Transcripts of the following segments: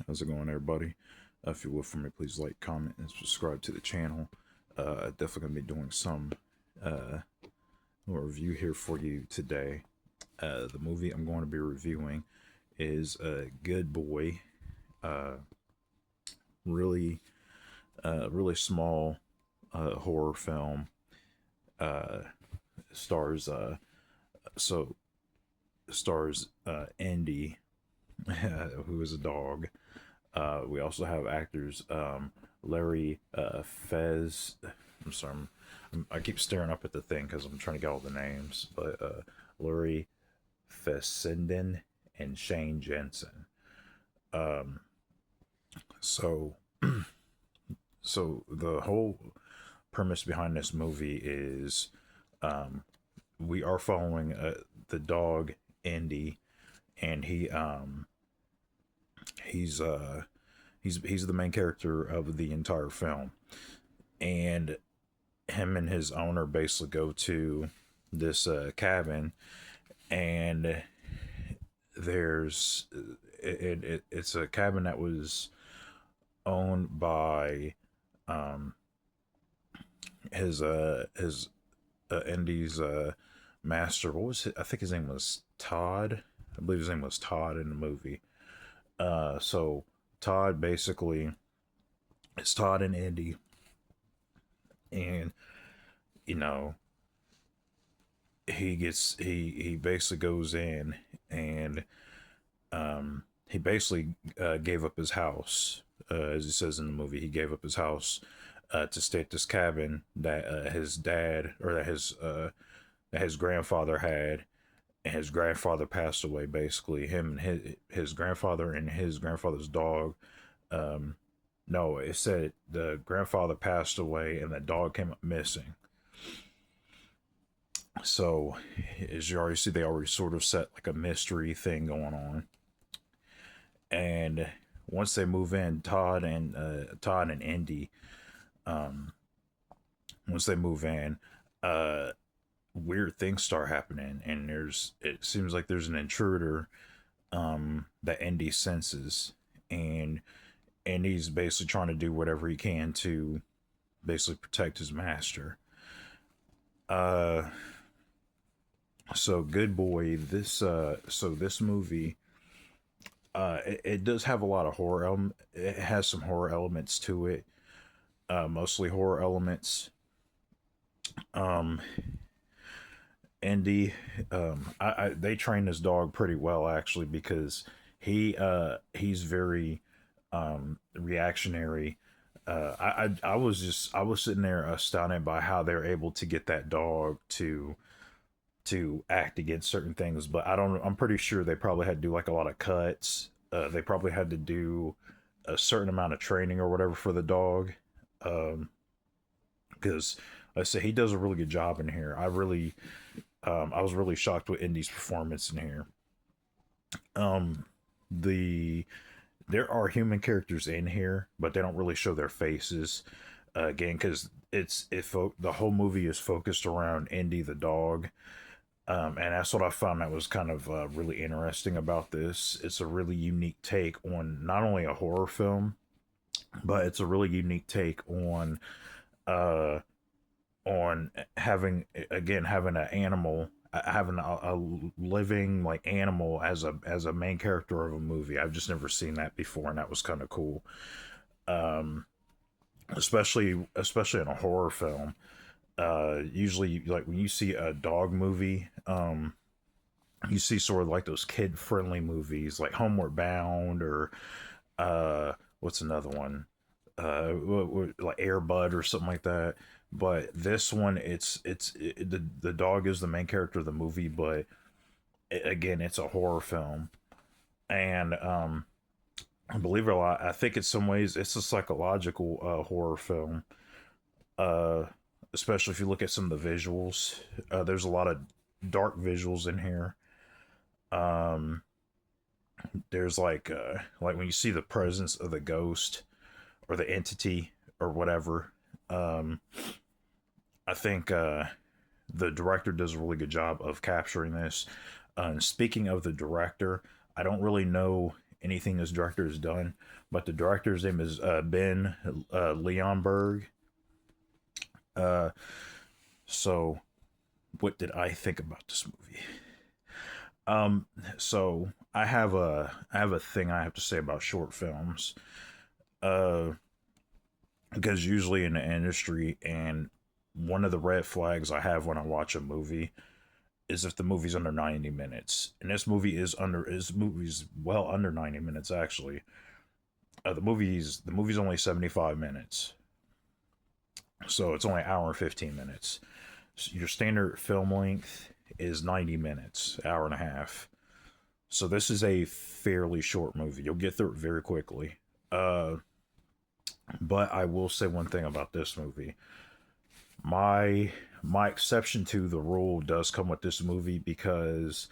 How's it going, everybody? If you would for me, please like, comment, and subscribe to the channel. Definitely gonna be doing some uh, review here for you today. The movie I'm going to be reviewing is Good Boy. Uh, really, really small horror film. Uh, stars so stars Indy, who is a dog. We also have actors Larry Fez. I'm sorry, I keep staring up at the thing because I'm trying to get all the names. But Larry Fessenden and Shane Jensen. Um, so, so the whole premise behind this movie is um, we are following the dog Indy, and he's he's the main character of the entire film, and him and his owner basically go to this cabin, and there's it's a cabin that was owned by um his Indy's master. What was it? I think his name was Todd. I believe his name was Todd in the movie. So Todd basically, it's Todd and Indy, and you know he basically goes in, and he basically gave up his house. As he says in the movie, he gave up his house to stay at this cabin that his dad, or that his grandfather had, and his grandfather passed away. Basically, him and his grandfather and his grandfather's dog. Um, no, it said the grandfather passed away and the dog came up missing. So, as you already see, they already sort of set like a mystery thing going on. And once they move in, Todd and Indy, um, once they move in, uh, weird things start happening, and it seems like there's an intruder that Indy senses, and Indy's basically trying to do whatever he can to basically protect his master. Uh, so Good Boy, this movie, it does have a lot of horror it has some horror elements to it, mostly horror elements. um Indy, they train this dog pretty well, actually, because he's very reactionary. I was sitting there astounded by how they're able to get that dog to act against certain things. But I'm pretty sure they probably had to do like a lot of cuts. They probably had to do a certain amount of training or whatever for the dog. Because I say he does a really good job in here. I was really shocked with Indy's performance in here. Um, the There are human characters in here, but they don't really show their faces. Again, because the whole movie is focused around Indy the dog. And that's what I found that was kind of really interesting about this. It's a really unique take on not only a horror film, but it's a really unique take uh, on having an animal, having a living like animal as a main character of a movie. I've just never seen that before, and that was kind of cool. Um, especially in a horror film. Usually, like when you see a dog movie, you see sort of like those kid friendly movies like Homeward Bound, or what's another one, like Airbud or something like that. But this one, the dog is the main character of the movie, but again, it's a horror film. And believe it or not, I think in some ways it's a psychological horror film. uh Especially if you look at some of the visuals. There's a lot of dark visuals in here. um there's like when you see the presence of the ghost or the entity or whatever. um I think the director does a really good job of capturing this. And speaking of the director, I don't really know anything this director has done, but the director's name is Ben Leonberg. Uh, so what did I think about this movie? Um, so I have a thing I have to say about short films. Uh, because usually in the industry, and one of the red flags I have when I watch a movie is if the movie's under 90 minutes. And this movie's well under 90 minutes actually. The movie's only 75 minutes. So it's only an hour and 15 minutes. So your standard film length is 90 minutes, hour and a half. So this is a fairly short movie. You'll get through it very quickly. Uh but I will say one thing about this movie. My exception to the rule does come with this movie because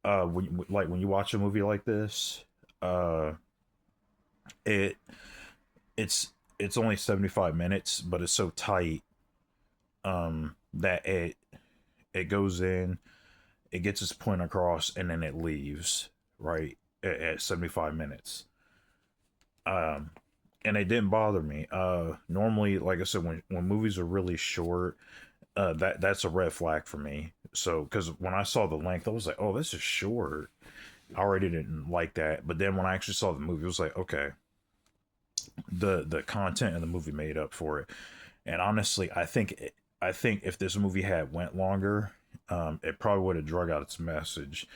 when you watch a movie like this, uh it it's only 75 minutes, but it's so tight that it goes in, it gets its point across, and then it leaves right at 75 minutes. Um and it didn't bother me. Normally, like I said, when movies are really short, that's a red flag for me. So, because when I saw the length, I was like, "Oh, this is short." I already didn't like that, but then when I actually saw the movie, it was like, "Okay, the content of the movie made up for it." And honestly, I think if this movie had went longer, it probably would have drug out its message.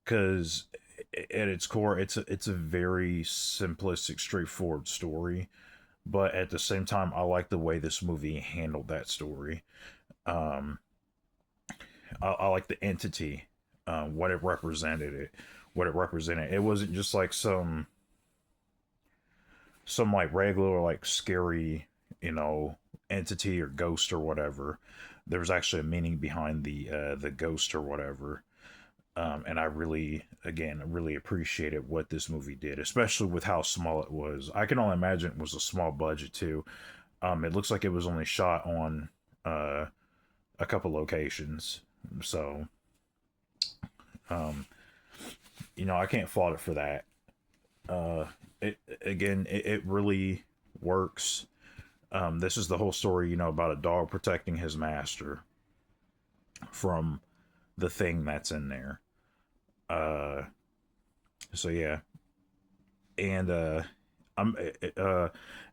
Because at its core, it's a very simplistic, straightforward story. But at the same time, I like the way this movie handled that story. Um, I like the entity, what it represented. It wasn't just like some like regular like scary, you know, entity or ghost or whatever. There was actually a meaning behind the ghost or whatever. And I really, again, really appreciated what this movie did, especially with how small it was. I can only imagine it was a small budget too. It looks like it was only shot on uh, a couple locations, so um, I can't fault it for that. Uh, it really works. This is the whole story, about a dog protecting his master from the thing that's in there. Uh, so yeah, and I'm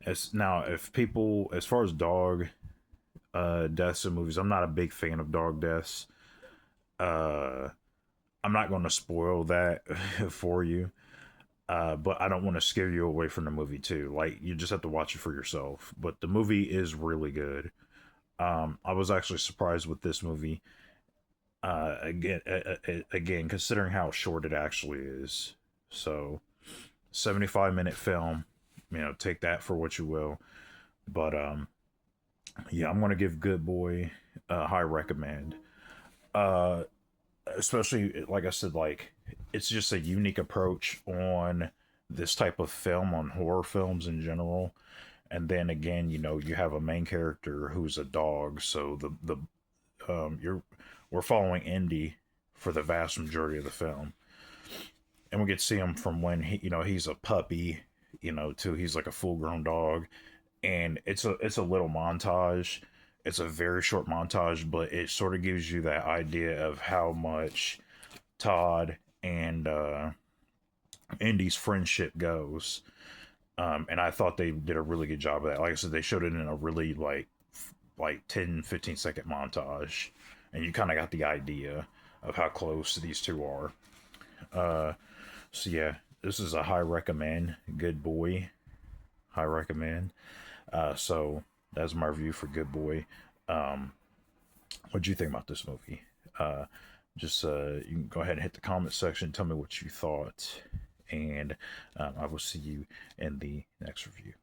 as now if people as far as dog deaths in movies, I'm not a big fan of dog deaths. Uh, I'm not going to spoil that for you. But I don't want to scare you away from the movie too. Like you just have to watch it for yourself. But the movie is really good. I was actually surprised with this movie. Again, considering how short it actually is. So, 75-minute film. Take that for what you will. But yeah, I'm gonna give Good Boy a high recommend. Uh, Especially like I said, like it's just a unique approach on this type of film, on horror films in general. And then again, you have a main character who's a dog, so you're we're following Indy for the vast majority of the film, and we get to see him from when he's a puppy, to he's like a full grown dog, and it's a little montage. It's a very short montage, but it sort of gives you that idea of how much Todd and Indy's friendship goes. And I thought they did a really good job of that. Like I said, they showed it in a really like 10-15 second montage, and you kind of got the idea of how close these two are. Uh, so yeah, this is a high recommend. Good Boy, high recommend. So that's my review for Good Boy. Um, what do you think about this movie? Just you can go ahead and hit the comment section. Tell me what you thought, and I will see you in the next review.